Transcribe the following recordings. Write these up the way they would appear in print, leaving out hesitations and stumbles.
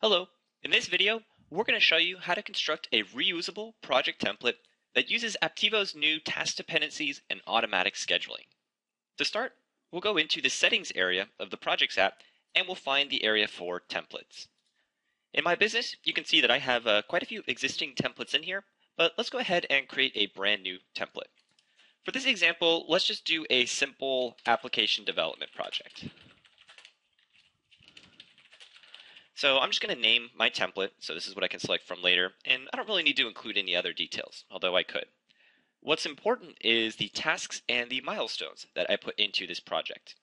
Hello, in this video, we're going to show you how to construct a reusable project template that uses Apptivo's new task dependencies and automatic scheduling. To start, we'll go into the settings area of the projects app and we'll find the area for templates. In my business, you can see that I have quite a few existing templates in here, but let's go ahead and create a brand new template. For this example, let's just do a simple application development project. So I'm just going to name my template, so this is what I can select from later, and I don't really need to include any other details, although I could. What's important is the tasks and the milestones that I put into this project.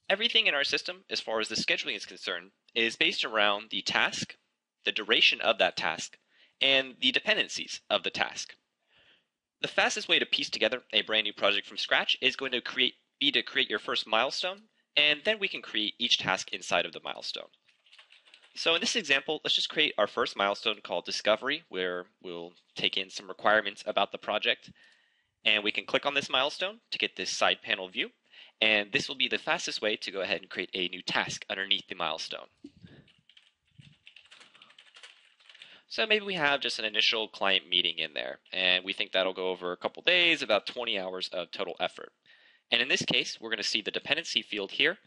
Everything in our system, as far as the scheduling is concerned, is based around the task, the duration of that task, and the dependencies of the task. The fastest way to piece together a brand new project from scratch is going to be to create your first milestone, and then we can create each task inside of the milestone. So in this example, let's just create our first milestone called Discovery, where we'll take in some requirements about the project. And we can click on this milestone to get this side panel view. And this will be the fastest way to go ahead and create a new task underneath the milestone. So maybe we have just an initial client meeting in there, and we think that'll go over a couple days, about 20 hours of total effort. And in this case, we're going to see the dependency field here.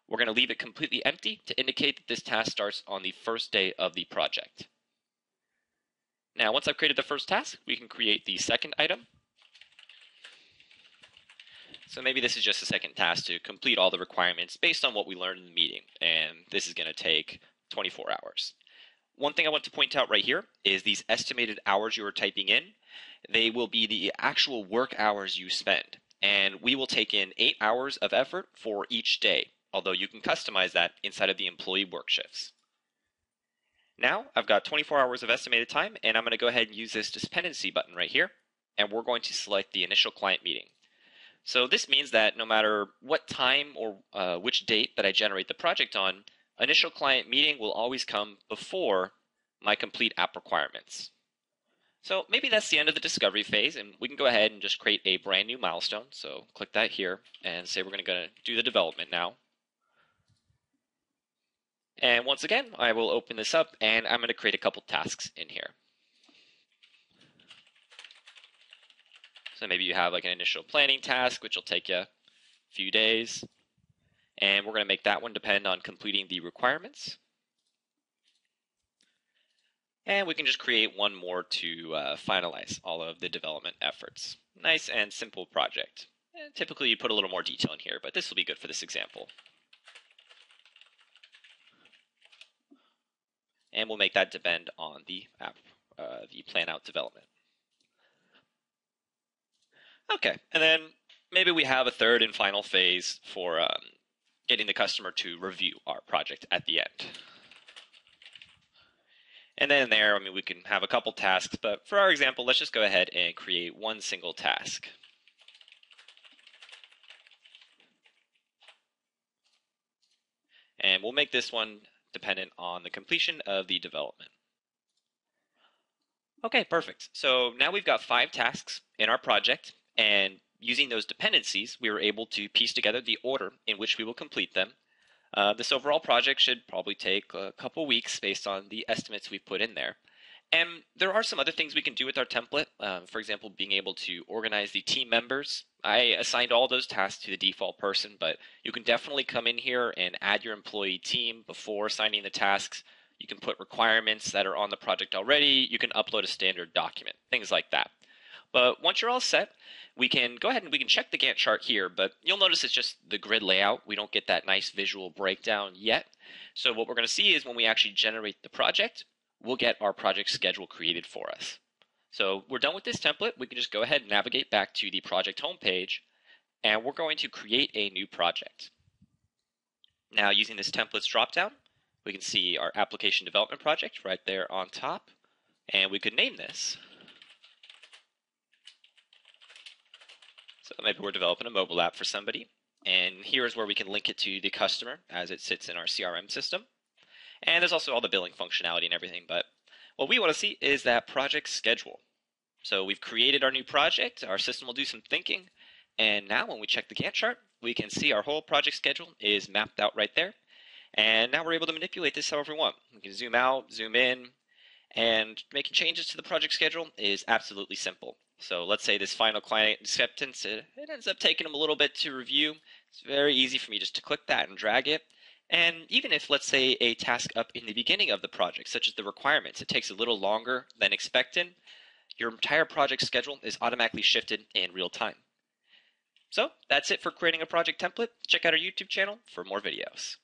We're going to leave it completely empty to indicate that this task starts on the first day of the project. Now, once I've created the first task, we can create the second item. So maybe this is just a second task to complete all the requirements based on what we learned in the meeting, and this is going to take 24 hours. One thing I want to point out right here is these estimated hours you are typing in. They will be the actual work hours you spend, and we will take in 8 hours of effort for each day, although you can customize that inside of the employee work shifts. Now I've got 24 hours of estimated time, and I'm going to go ahead and use this dependency button right here, and we're going to select the initial client meeting. So this means that no matter what time or which date that I generate the project on, initial client meeting will always come before my complete app requirements. So maybe that's the end of the discovery phase, and we can go ahead and just create a brand new milestone. So click that here and say we're going to do the development now. And once again, I will open this up and I'm going to create a couple tasks in here. So maybe you have like an initial planning task, which will take you a few days. And we're going to make that one depend on completing the requirements. And we can just create one more to finalize all of the development efforts. Nice and simple project. And typically you put a little more detail in here, but this will be good for this example. And we'll make that depend on the app, the plan out development. Okay, and then maybe we have a third and final phase for getting the customer to review our project at the end. And then there, we can have a couple tasks, but for our example, let's just go ahead and create one single task. And we'll make this one dependent on the completion of the development. Okay, perfect. So now we've got 5 tasks in our project, and using those dependencies, we were able to piece together the order in which we will complete them. This overall project should probably take a couple weeks based on the estimates we put in there. And there are some other things we can do with our template. For example, being able to organize the team members. I assigned all those tasks to the default person, but you can definitely come in here and add your employee team before assigning the tasks. You can put requirements that are on the project already. You can upload a standard document, things like that. But once you're all set, we can go ahead and we can check the Gantt chart here, but you'll notice it's just the grid layout. We don't get that nice visual breakdown yet. So what we're going to see is when we actually generate the project, we'll get our project schedule created for us. So we're done with this template. We can just go ahead and navigate back to the project homepage, and we're going to create a new project. Now using this templates dropdown, we can see our application development project right there on top, and we could name this. So maybe we're developing a mobile app for somebody, and here's where we can link it to the customer as it sits in our CRM system. And there's also all the billing functionality and everything, but what we want to see is that project schedule. So we've created our new project, our system will do some thinking, and now when we check the Gantt chart, we can see our whole project schedule is mapped out right there. And now we're able to manipulate this however we want. We can zoom out, zoom in, and making changes to the project schedule is absolutely simple. So let's say this final client acceptance, it ends up taking them a little bit to review. It's very easy for me just to click that and drag it. And even if, let's say, a task up in the beginning of the project, such as the requirements, it takes a little longer than expected, your entire project schedule is automatically shifted in real time. So that's it for creating a project template. Check out our YouTube channel for more videos.